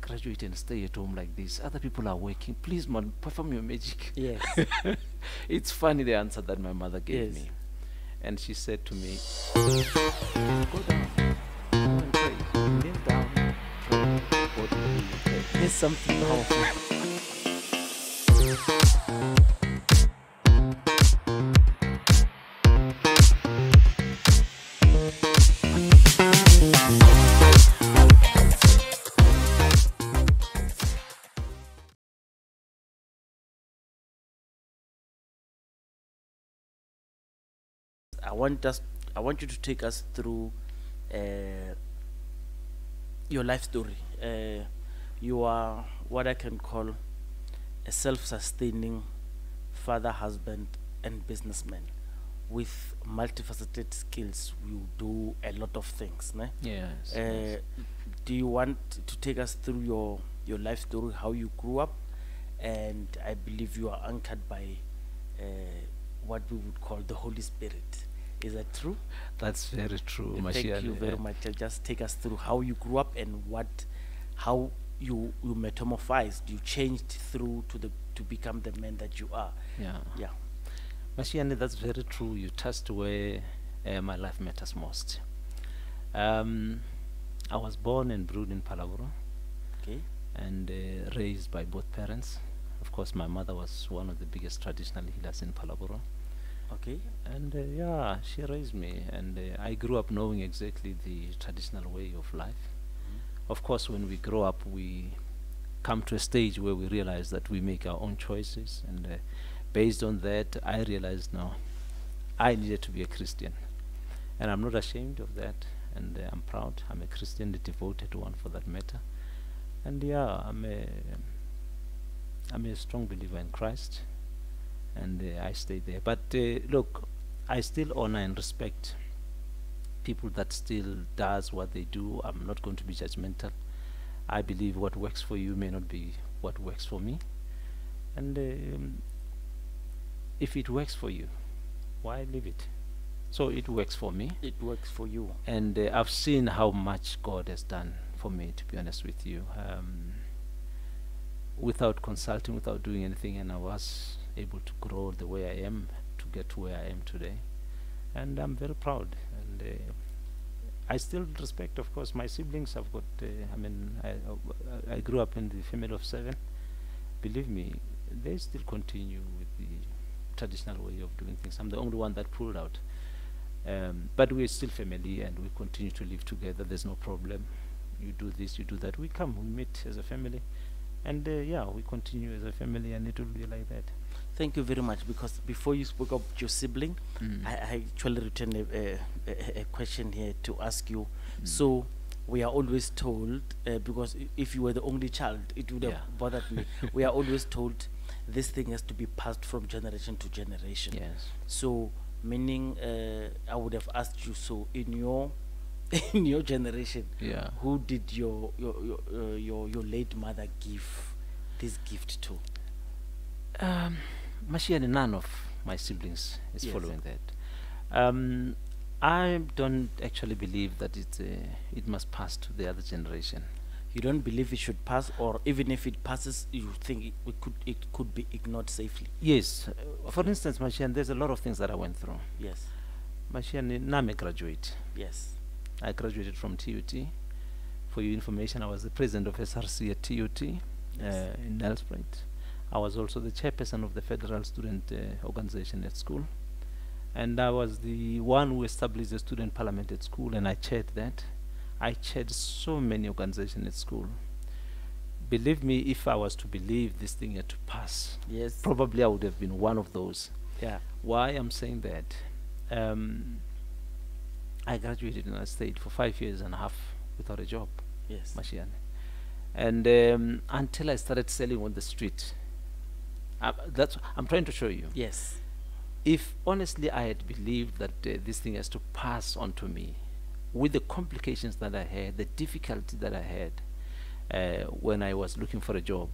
graduate and stay at home like this? Other people are working. Please, man, perform your magic. Yes. It's funny the answer that my mother gave Yes. me. And she said to me, go down, go and pray. Kneel down, pray. What do you pray? There's something powerful. I want you to take us through your life story. You are what I can call a self-sustaining father, husband, and businessman with multifaceted skills. You do a lot of things, ne? Yes. Do you want to take us through your life story, how you grew up? And I believe you are anchored by what we would call the Holy Spirit. Is that true? That's very true, Thank you very much. Just take us through how you grew up and how you metamorphosed, you changed through to become the man that you are. Yeah. Yeah. Mashiane, that's very true. You touched where my life matters most. I was born and brewed in Palabro. Okay. And raised by both parents. Of course, my mother was one of the biggest traditional healers in Palabro. Okay. And yeah, she raised me, and I grew up knowing exactly the traditional way of life. Of course, when we grow up, we come to a stage where we realize that we make our own choices, and based on that, I realized now I needed to be a Christian, and I'm not ashamed of that, and I'm proud. I'm a Christian, a devoted one for that matter, and yeah, I'm a strong believer in Christ, and I stay there. But look, I still honor and respect people that still does what they do. I'm not going to be judgmental. I believe what works for you may not be what works for me, and if it works for you, why leave it? So it works for me. It works for you. And I've seen how much God has done for me, to be honest with you, without consulting, without doing anything, and I was able to grow the way I am to get to where I am today, and I'm very proud. And I still respect, of course, my siblings. I've got I grew up in the family of 7. Believe me, they still continue with the traditional way of doing things. I'm the only one that pulled out, but we're still family, and we continue to live together. There's no problem. You do this, you do that. We come, we meet as a family, and yeah, we continue as a family, and it will be like that. Thank you very much, because before you spoke of your sibling, I actually returned a question here to ask you. So we are always told, because if you were the only child, it would have bothered me. We are always told this thing has to be passed from generation to generation. Yes. So meaning, I would have asked you, so in your generation, who did your late mother give this gift to? Mashiane, none of my siblings is following that. I don't actually believe that it must pass to the other generation. You don't believe it should pass, or even if it passes, you think it could be ignored safely? Yes. For instance, Mashiane, there's a lot of things that I went through. Yes. Mashiane, now I'm a graduate. Yes. I graduated from TUT. For your information, I was the president of SRC at TUT in Nelspruit. I was also the chairperson of the Federal Student Organization at school. And I was the one who established the student parliament at school, and I chaired that. I chaired so many organizations at school. Believe me, if I was to believe this thing had to pass, probably I would have been one of those. Yeah. Why I'm saying that? I graduated in a state for 5 years and a half without a job. Yes. Mashiane. And until I started selling on the street, that's I'm trying to show you. Yes. If honestly I had believed that this thing has to pass on to me, with the complications that I had, the difficulty that I had when I was looking for a job,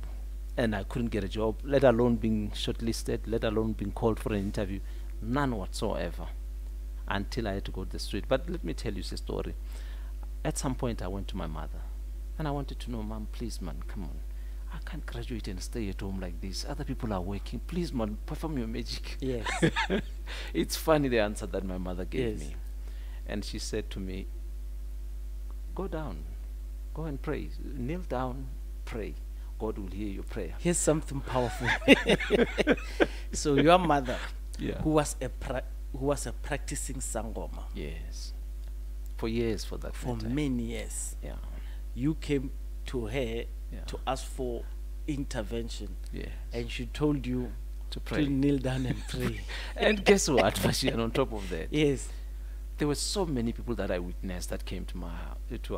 and I couldn't get a job, let alone being shortlisted, let alone being called for an interview, none whatsoever, until I had to go to the street. But let me tell you the story. At some point I went to my mother, And I wanted to know, Mom, please, man, come on. I can't graduate and stay at home like this. Other people are working. Please, man, perform your magic. Yes. It's funny the answer that my mother gave Yes. me. And she said to me, go down, go and pray. Kneel down, pray. God will hear your prayer. Here's something powerful. So your mother, Yeah. who was a practicing Sangoma Yes. For years, for that for matter. many years, Yeah. you came to her Yeah. to ask for intervention, Yes. and she told you To to pray. kneel down and pray. And guess what, Mashian, on top of that, Yes, there were so many people that I witnessed that came to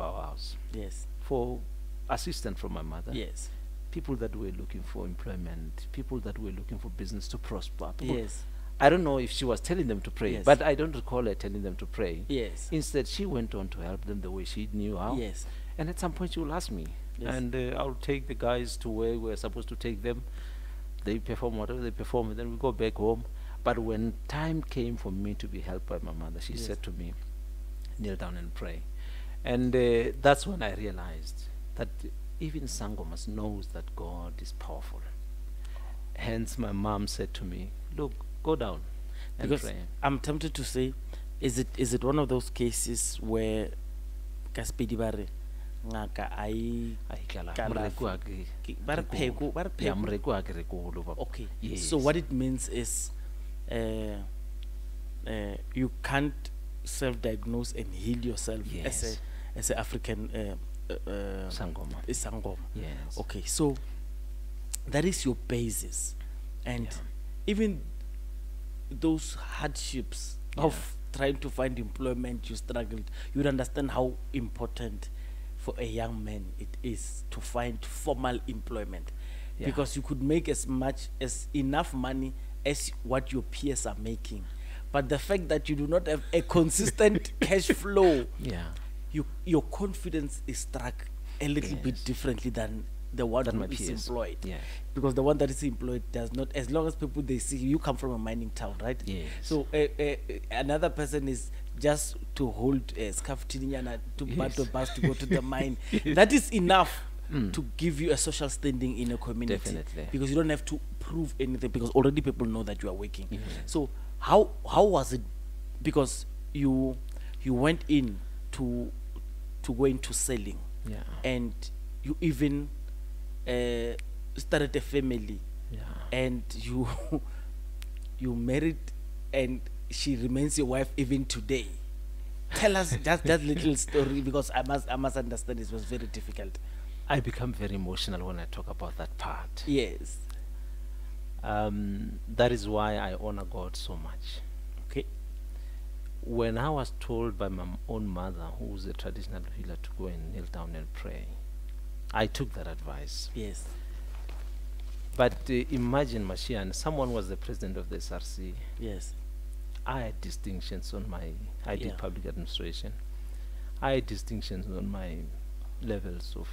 our house yes, for assistance from my mother. yes, People that were looking for employment, people that were looking for business to prosper. People, yes, I don't know if she was telling them to pray, Yes. but I don't recall her telling them to pray. yes, Instead, she went on to help them the way she knew how. yes, And at some point, she will ask me, Yes. and I'll take the guys to where we're supposed to take them. They perform whatever they perform, and then we go back home. But when time came for me to be helped by my mother, she Yes. said to me, kneel down and pray. And that's when I realized that even Sangomas knows that God is powerful. Hence, my mom said to me, look, go down and because pray. I'm tempted to say, is it one of those cases where Kaspedi bare ngaka ai Kalafi. ba re pheko Yeah, mreko ha ke re ko lo papa. okay, Yes. so what it means is you can't self-diagnose and heal yourself Yes. as a African Sangoma. Sangoma. Yes. Okay, so that is your basis, and Yeah. even those hardships of trying to find employment, you struggled, you would understand how important for a young man it is to find formal employment. Yeah. Because you could make as much as enough money as what your peers are making, but the fact that you do not have a consistent cash flow, Yeah. your confidence is struck a little bit Yes. differently than the one Than who my is peers. employed. Yeah. Because the one that is employed does not, as long as people they see you come from a mining town, right? Yes. So another person is just to hold a scarf to Yes. Bantu bus to go to the mine. That is enough to give you a social standing in a community. Definitely. Because you don't have to prove anything, because already people know that you are working. Yes. So how was it? Because you went in to go into selling, Yeah. and you even started a family, Yeah. and you you married, and she remains your wife even today. Tell us just that little story, because I must understand it was very difficult. I become very emotional when I talk about that part. Yes. That is why I honor God so much. Okay. When I was told by my own mother, who was a traditional healer, to go and kneel down and pray, I took that advice. Yes. But imagine, Mashian, someone was the president of the SRC. Yes. I had distinctions on my, I did Yeah. public administration. I had distinctions on my levels of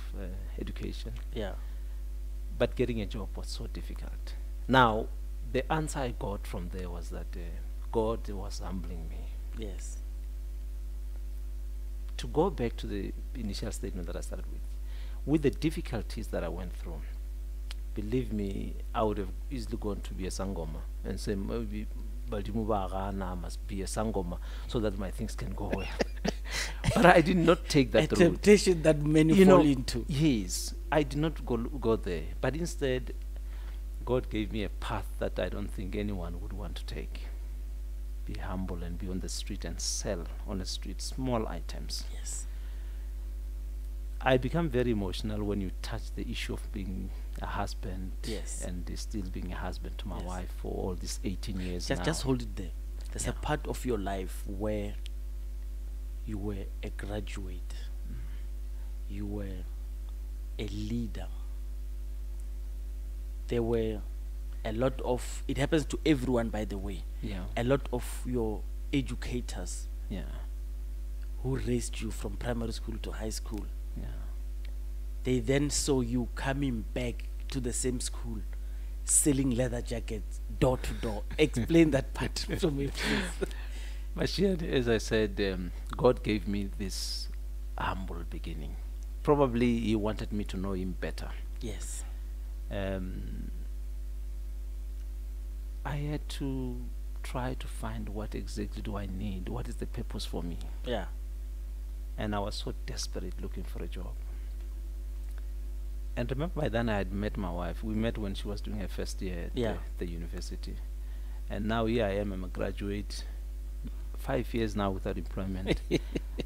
education. Yeah. But getting a job was so difficult. Now, the answer I got from there was that God was humbling me. Yes. To go back to the initial statement that I started with the difficulties that I went through, believe me, I would have easily gone to be a Sangoma and say, maybe Baldimuba must be a Sangoma so that my things can go well. But I did not take that A route. temptation that many You fall know, into. Yes, I did not go there. But instead, God gave me a path that I don't think anyone would want to take. Be humble and be on the street and sell on the street small items. Yes. I become very emotional when you touch the issue of being a husband. Yes. And still being a husband to my Yes. wife for all these 18 years now. Just hold it there. There's a part of your life where you were a graduate, you were a leader. There were a lot of, it happens to everyone, by the way, Yeah. a lot of your educators Yeah. who raised you from primary school to high school, Yeah. they then saw you coming back to the same school, selling leather jackets door to door. Explain that part to me, please. Mashiach, as I said, God gave me this humble beginning. probably he wanted me to know him better. Yes. I had to try to find what exactly do I need, what is the purpose for me. Yeah. And I was so desperate looking for a job. And remember, by then I had met my wife. We met when she was doing her first year at the university. And now here I am, I'm a graduate, 5 years now without employment.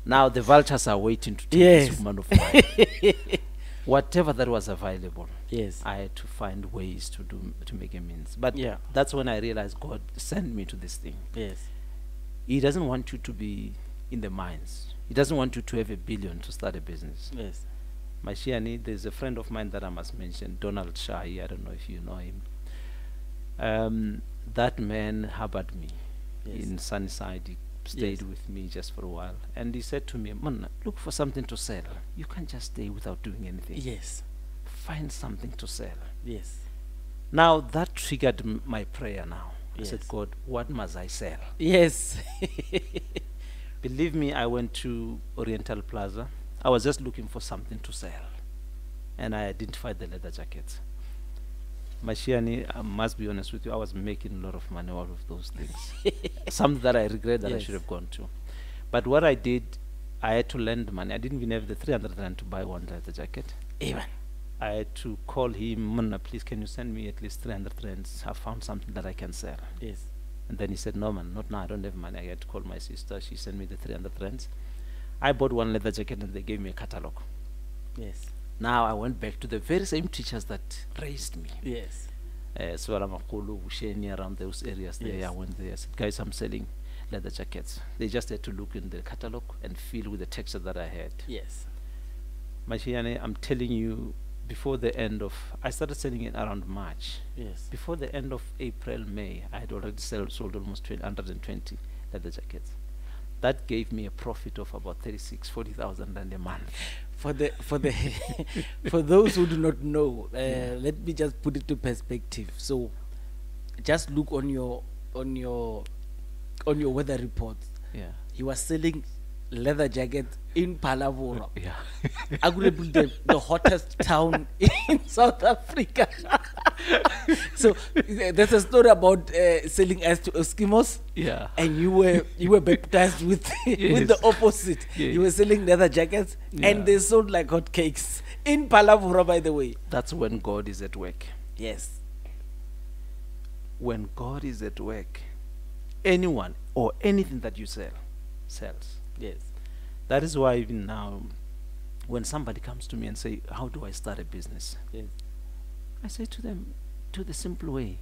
Now the vultures are waiting to take this woman of mine. Whatever that was available, I had to find ways to make a means. But that's when I realized God sent me to this thing. Yes. He doesn't want you to be in the mines. He doesn't want you to have $1 billion to start a business. Yes. Mashiani, there's a friend of mine that I must mention, Donald Shai. I don't know if you know him. That man harbored me in Sunnyside. He stayed with me just for a while. And he said to me, man, look for something to sell. You can't just stay without doing anything. Yes. Find something to sell. Yes. Now that triggered my prayer now. I said, God, what must I sell? Yes. Believe me, I went to Oriental Plaza. I was just looking for something to sell. And I identified the leather jackets. Mashiani, I must be honest with you, I was making a lot of money out of those things. Something that I regret that I should have gone to. But what I did, I had to lend money. I didn't even have the 300 rand to buy one leather jacket. Even. I had to call him, Munna, please can you send me at least 300 rands? I found something that I can sell. Yes. And then he said, no man, not now, I don't have money. I had to call my sister. She sent me the 300 rands. I bought one leather jacket and they gave me a catalog. Yes. Now I went back to the very same teachers that raised me. Yes. Swaramakulu, Busheni, around those areas there. I went there. I said, guys, I'm selling leather jackets. They just had to look in the catalog and feel with the texture that I had. Yes. Mashiane, I'm telling you, before the end of, I started selling it around March. Yes. Before the end of April, May, I had already sold almost 120 leather jackets. That gave me a profit of about 40,000 rand a month. For those who do not know, let me just put it to perspective. So, just look on your weather report. Yeah. He was selling leather jackets in Palavora. Yeah. Arguably the hottest town in South Africa. So there's a story about selling ice to Eskimos. Yeah. And you were baptized with with the opposite. Yes. You were selling leather jackets and they sold like hotcakes in Palavora, by the way. That's when God is at work. Yes. When God is at work, anyone or anything that you sell sells. Yes. That is why even now, when somebody comes to me and say, how do I start a business? Yes. I say to them, do the simple way.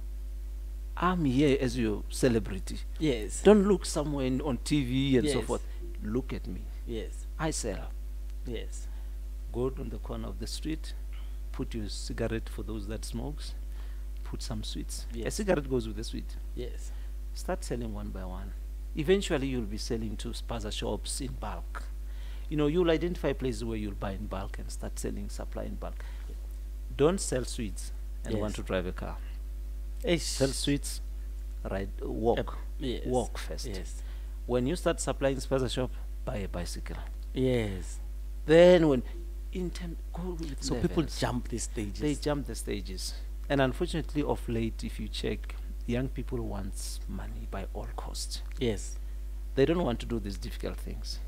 I'm here as your celebrity. Yes. Don't look somewhere on TV and so Yes. forth. Look at me. Yes. I sell. Yes. Go on the corner of the street, put your cigarette for those that smokes, put some sweets. Yes. A cigarette goes with a sweet. Yes. Start selling one by one. Eventually you'll be selling to spaza shops in bulk. You know, you'll identify places where you'll buy in bulk and start selling supply in bulk. Don't sell sweets and want to drive a car. Sell sweets, walk. Yes. Walk first. Yes. When you start supplying spaza shop, buy a bicycle. Yes. Then when go with So levels. people jump the stages. They jump the stages. And unfortunately, of late, if you check, young people want money by all costs. Yes. They don't want to do these difficult things.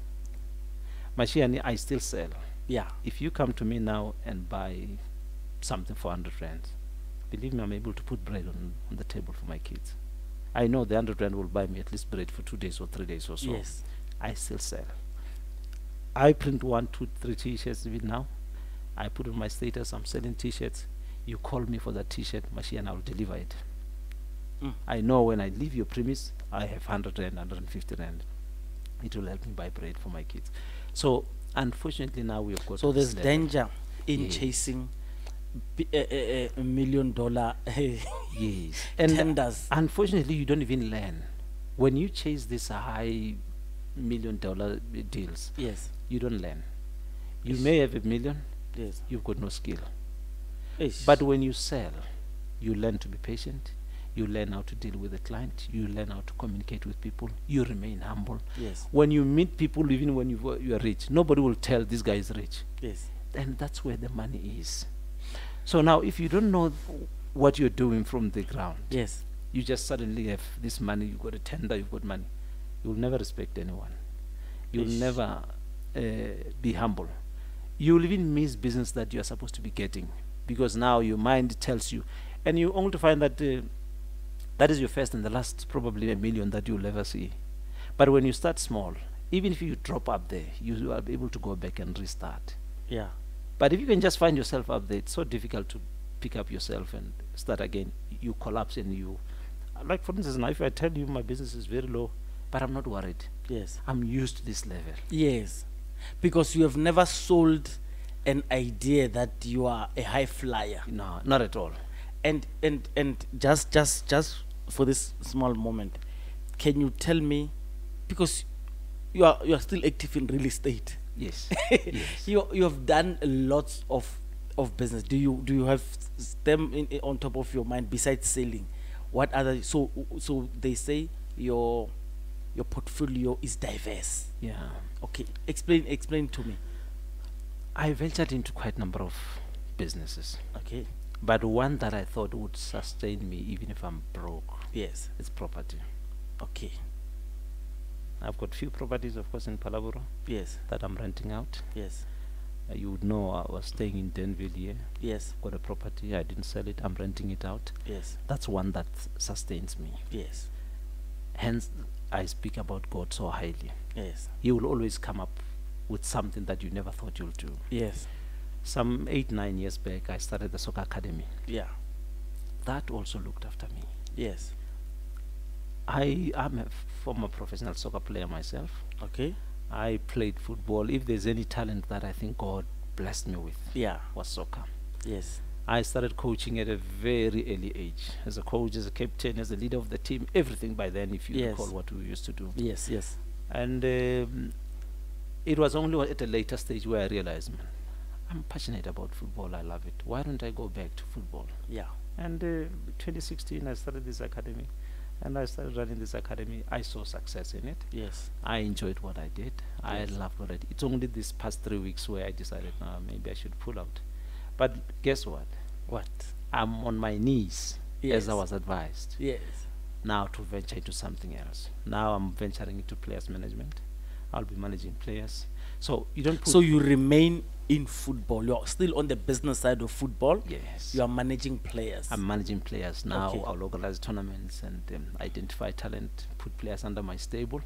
Mashiani, I still sell. Yeah. If you come to me now and buy something for 100 rand, believe me, I'm able to put bread on the table for my kids. I know the 100 rand will buy me at least bread for 2 days or 3 days or so. Yes. I still sell. I print 1, 2, 3 t-shirts even now. I put on my status, I'm selling t-shirts. You call me for that t-shirt, Mashiach, I'll deliver it. I know when I leave your premise, I have 100 rand, 150 rand. It will help me buy bread for my kids. So, unfortunately, now we have got. So there's level. danger in chasing $1 million Yes. And tenders. unfortunately, you don't even learn. When you chase these high $1 million deals, Yes. you don't learn. You may have $1 million, Yes. you've got no skill. Ish. But when you sell, you learn to be patient. You learn how to deal with the client. You learn how to communicate with people. You remain humble. Yes. When you meet people, even when you are rich, nobody will tell this guy is rich. Yes. and that's where the money is. So now, if you don't know what you're doing from the ground, Yes. you just suddenly have this money, you've got a tender, you've got money. You'll never respect anyone. You'll Ish. never be humble. You'll even miss business that you're supposed to be getting, because now your mind tells you, and you only find that that is your first and the last, probably $1 million that you'll ever see. But when you start small, even if you drop up there, you are able to go back and restart. Yeah. But if you can just find yourself up there, it's so difficult to pick up yourself and start again. You collapse and you, like for instance, now if I tell you my business is very low, but I'm not worried. Yes. I'm used to this level. Yes. Because you have never sold an idea that you are a high flyer. No, not at all. And just for this small moment, can you tell me, because you are still active in real estate. Yes. Yes. You have done lots of business. Do you have them on top of your mind besides selling? What other, so they say your portfolio is diverse. Yeah. Okay, explain to me. I ventured into quite a number of businesses, Okay. but one that I thought would sustain me even if I'm broke Yes. is property. Okay. I've got few properties, of course, in Palabora Yes. that I'm renting out. Yes. You would know I was staying in Denville here. Yes. Got a property, I didn't sell it, I'm renting it out. Yes. That's one that sustains me. Yes. Hence, I speak about God so highly. Yes. He will always come up with something that you never thought you'll do. Yes. Some 8-9 years back, I started the soccer academy. Yeah. That also looked after me. Yes. I am a former professional soccer player myself. Okay. I played football. If there's any talent that I think God blessed me with, Yeah. was soccer. Yes. I started coaching at a very early age. As a coach, as a captain, as a leader of the team, everything by then, if you Yes. recall what we used to do. Yes. Yes. And it was only at a later stage where I realized, man, I'm passionate about football. I love it. Why don't I go back to football? Yeah. And 2016, I started this academy. And I started running this academy. I saw success in it. Yes. I enjoyed what I did. I Yes. loved what I did. It's only these past 3 weeks where I decided, maybe I should pull out. But guess what? What? I'm on my knees, as I Yes. was advised, Yes. now to venture into something else. Now I'm venturing into players management. I'll be managing players. So you don't put... So you remain in football. You are still on the business side of football. Yes. You are managing players. I'm managing players now. Okay. I'll organize tournaments and identify talent, put players under my stable,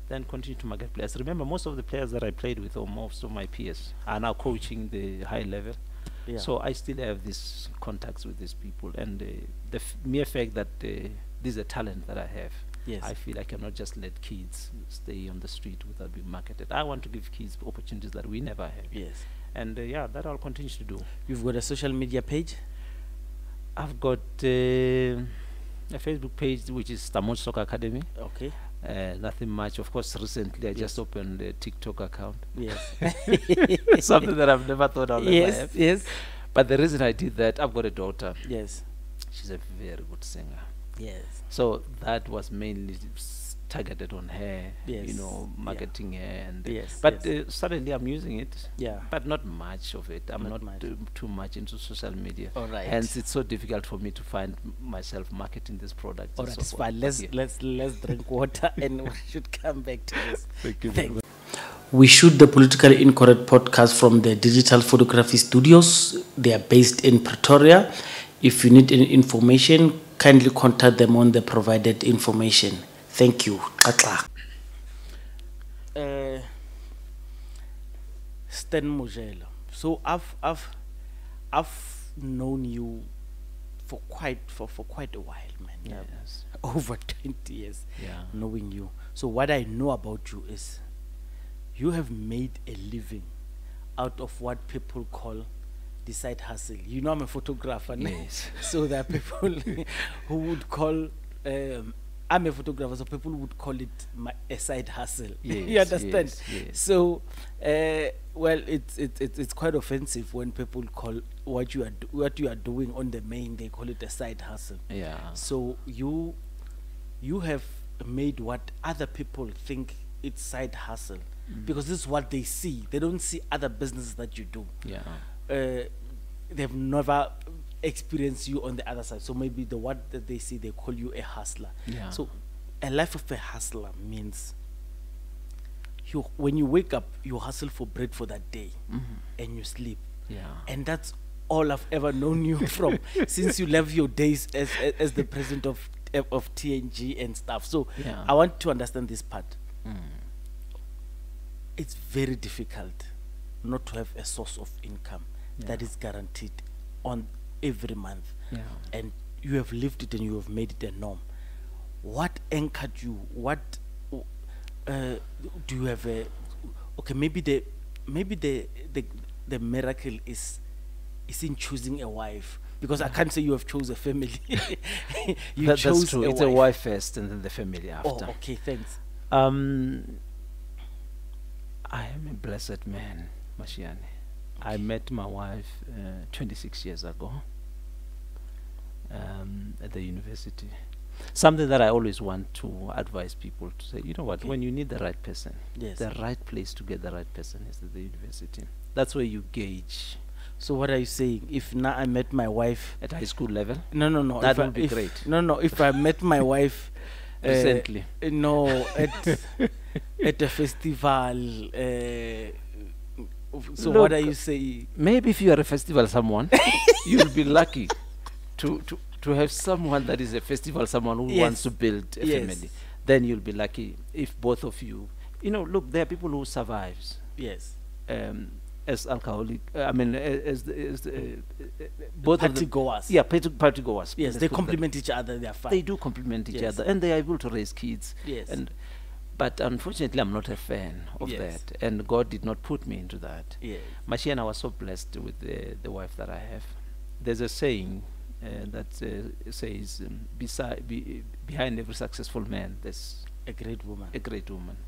then continue to market players. Remember, most of the players that I played with, or most of my peers, are now coaching the high level. Yeah. So I still have these contacts with these people, and the mere fact that this is a talent that I have, Yes. I feel I cannot just let kids stay on the street without being marketed. I want to give kids opportunities that we never have. Yes. And yeah, that I'll continue to do. You've got a social media page? I've got a Facebook page which is Stamoj Soccer Academy. Okay. Nothing much. Of course, recently I Yes. just opened a TikTok account. Yes. Something that I've never thought I'll ever Yes. have. Yes. But the reason I did that, I've got a daughter. Yes. She's a very good singer. Yes. So that was mainly targeted on her, Yes. marketing her. And Yes, but yes. suddenly I'm using it, Yeah. but not much of it. I'm Not not, much. too much into social media. All right. Hence, it's so difficult for me to find myself marketing this product. All and right, so it's forth. fine. But yeah. Let's drink water and we should come back to this. Thank you very much. We shoot the Politically Incorrect podcast from the Digital Photography Studios. They are based in Pretoria. If you need any information, kindly contact them on the provided information. Thank you. Stan Mojela. So I've known you for quite a while, man. Yeah. Yes. Over 20 years Yeah. knowing you. So what I know about you is you have made a living out of what people call the side hustle. You know, I'm a photographer. no? Yes. So there are people who would call, I'm a photographer, so people would call it a side hustle. You Yes, understand? yes, yes. So, well, it's quite offensive when people call what you are doing on the main, they call it a side hustle. Yeah. So you have made what other people think it's side hustle because this is what they see. They don't see other businesses that you do. Yeah. They've never experienced you on the other side. So maybe the what that they see, they call you a hustler. Yeah. So a life of a hustler means when you wake up, you hustle for bread for that day, and you sleep. Yeah. And that's all I've ever known you from since you left your days as the president of TNG and stuff. So Yeah. I want to understand this part. It's very difficult not to have a source of income that is guaranteed on every month. Yeah. And you have lived it and you have made it a norm. What anchored you? What do you have a okay, maybe the miracle is in choosing a wife, because I can't say you have chose a family. You chose that's true. It's a wife first and then the family after. Oh, okay, thanks. I am a blessed man, Mashiane. I met my wife 26 years ago at the university. Something that I always want to advise people to say, you know what, when you need the right person, the right place to get the right person is at the university. That's where you gauge. So what are you saying? If now I met my wife at high school level? No. That would be great. No. If I met my wife recently, at a festival. So look, what are you saying? Maybe if you are a festival someone, you'll be lucky to have someone that is a festival, someone who wants to build a family. Then you'll be lucky if both of you. Look, there are people who survives. Yes. As alcoholic, as both party goers. Yeah, party goers. Yes, they complement each other. They are fine. They do complement each other, and they are able to raise kids. Yes. But unfortunately, I'm not a fan of that, and God did not put me into that. Yes. Mashiane, I was so blessed with the wife that I have. There's a saying that says, behind every successful man, there's a great woman. A great woman.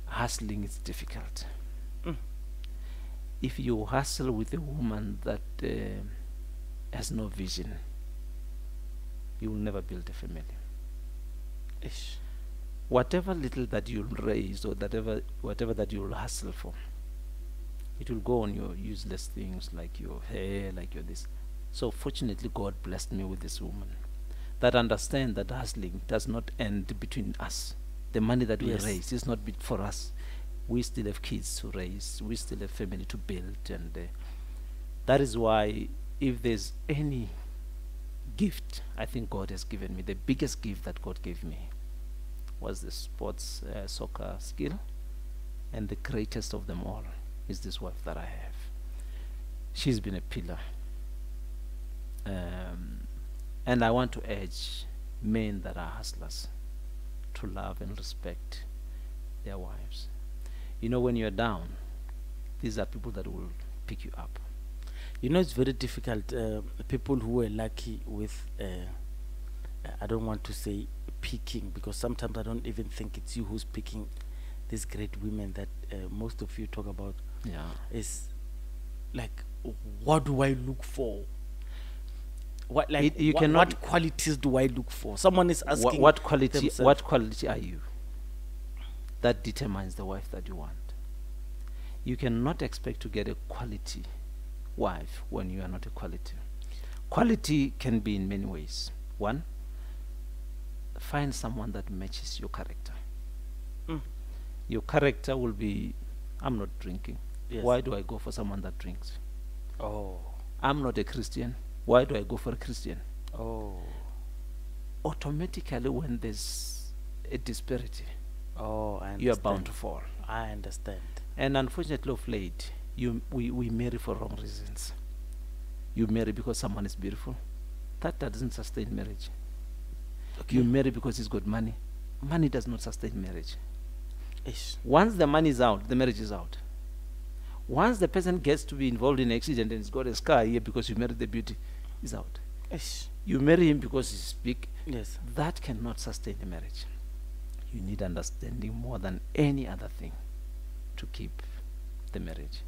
Hustling is difficult. If you hustle with a woman that has no vision, you will never build a family. Ish. Whatever little that you'll raise or whatever that you'll hustle for, it will go on your useless things like your hair, like your this. So fortunately, God blessed me with this woman that understands that hustling does not end between us. The money that we raise is not for us. We still have kids to raise. We still have family to build. And that is why if there's any gift I think God has given me, the biggest gift that God gave me was the sports soccer skill. And the greatest of them all is this wife that I have. She's been a pillar. And I want to urge men that are hustlers to love and respect their wives. When you're down, these are people that will pick you up. It's very difficult. People who are lucky with, I don't want to say picking, because sometimes I don't even think it's you who's picking these great women that most of you talk about. Yeah. Is like, what do I look for? What qualities do I look for? Someone is asking what quality are you? That determines the wife that you want. You cannot expect to get a quality wife when you are not a quality. Quality can be in many ways. One, find someone that matches your character. Your character will be, I'm not drinking. Yes. Why do I go for someone that drinks? Oh. I'm not a Christian. Why do I go for a Christian? Oh. Automatically, when there's a disparity, you are bound to fall. I understand. And unfortunately, of late, we marry for wrong reasons. You marry because someone is beautiful. That doesn't sustain marriage. Okay. You marry because he's got money. Money does not sustain marriage. Ish. Once the money is out, the marriage is out. Once the person gets to be involved in an accident and he's got a scar here because you married the beauty, is out. Ish. You marry him because he's big. Yes. That cannot sustain a marriage. You need understanding more than any other thing to keep the marriage.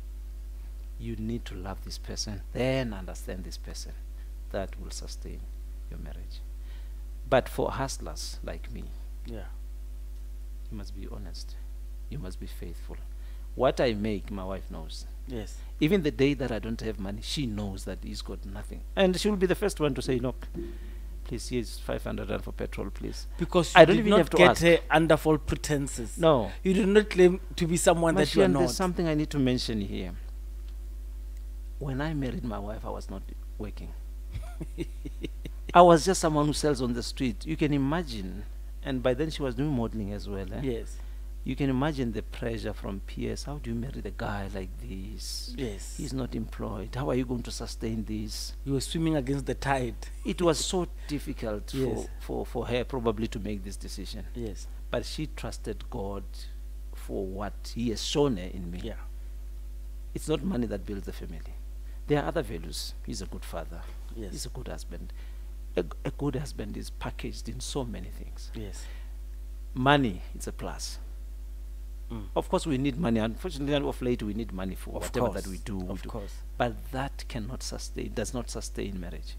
You need to love this person, then understand this person. That will sustain your marriage. But for hustlers like me, you must be honest. you must be faithful. What I make, my wife knows. Yes. Even the day that I don't have money, she knows that he's got nothing. And she will be the first one to say, look, please, here's 500 rand for petrol, please. Because I you don't did even not have to get ask. her under false pretenses. No. You did not claim to be someone that you are Mashian, not. there's something I need to mention here. When I married my wife, I was not working. I was just someone who sells on the street. You can imagine. And by then she was doing modeling as well. Yes. You can imagine the pressure from peers. How do you marry the guy like this? Yes. He's not employed. How are you going to sustain this? You were swimming against the tide. It was so difficult Yes. for her probably to make this decision. Yes. But she trusted God for what he has shown her in me. Yeah. It's not money that builds the family. There are other values. He's a good father. Yes. He's a good husband. A good husband is packaged in so many things. Yes. Money, it's a plus. Mm. Of course, we need money. Unfortunately, of late, we need money for Of whatever course. that we do. Of course. But that cannot sustain, does not sustain marriage.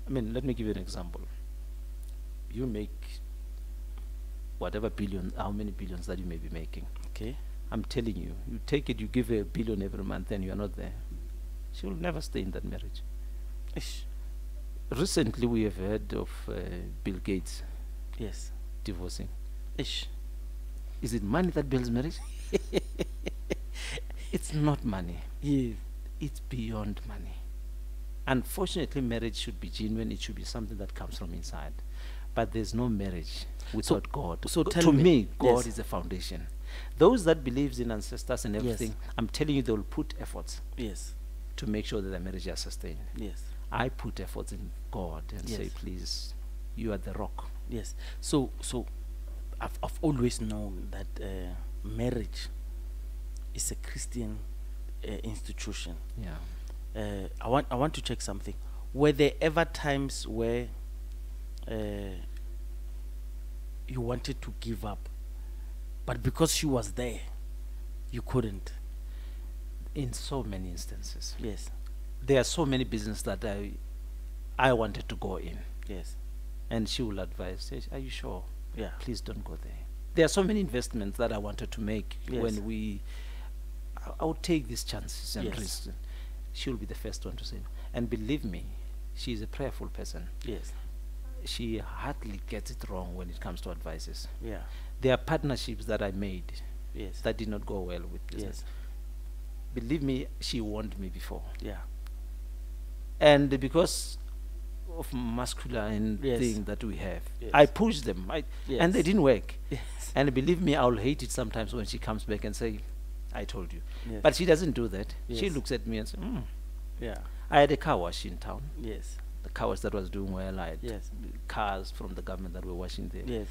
I mean, let me give you an example. You make whatever billion, how many billions that you may be making. Okay. I'm telling you, you take it, you give her 1 billion every month, and you are not there. She will never stay in that marriage. Ish. Recently, we have heard of Bill Gates Yes. divorcing. Ish. Is it money that builds marriage? It's not money. Yes. It's beyond money. Unfortunately, marriage should be genuine. It should be something that comes from inside. But there's no marriage without God. so tell to me- me, God yes. is the foundation. Those that believes in ancestors and Yes. everything, I'm telling you, they will put efforts Yes. to make sure that the marriage is sustained. Yes. I put efforts in God and say, Yes. please, you are the rock. Yes. So I've always known that marriage is a Christian institution. Yeah. I want to check something. Were there ever times where you wanted to give up, but because she was there, you couldn't? In so many instances. Yes. There are so many businesses that I wanted to go in. Yes. And she will advise, says, are you sure? Yeah. Please don't go there. There are so many investments that I wanted to make Yes. when I would take these chances and Yes. risks. She will be the first one to say no. And believe me, she is a prayerful person. Yes. She hardly gets it wrong when it comes to advices. Yeah. There are partnerships that I made Yes. that did not go well with business. Yes. Believe me, she warned me before. Yeah. And because of masculine Yes. thing that we have, Yes. I pushed them. And they Yes. didn't work. Yes. And believe me, I'll hate it sometimes when she comes back and say, I told you. Yes. But she doesn't do that. She Yes. looks at me and says, Yeah. I had a car wash in town. Yes. The car wash that was doing well. I had Yes. cars from the government that were washing there. Yes.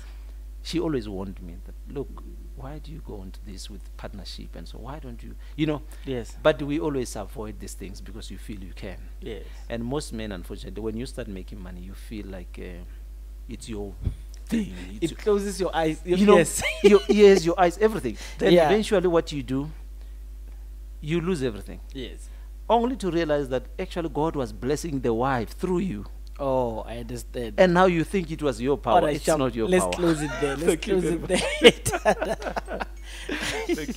She always warned me that, look, why do you go into this with partnership and so why don't you know? Yes. But we always avoid these things because you feel you can. Yes. And most men, unfortunately, when you start making money, you feel like it's your thing. It's It closes your eyes. you know, Yes. your ears, your eyes, everything. Then Yeah. eventually what you do, you lose everything. Yes. Only to realize that actually God was blessing the wife through you. Oh, I understand. And now you think it was your power. Alright, It's Sham, not your let's power. close it there. Let's Thank you close very it there. Thank you.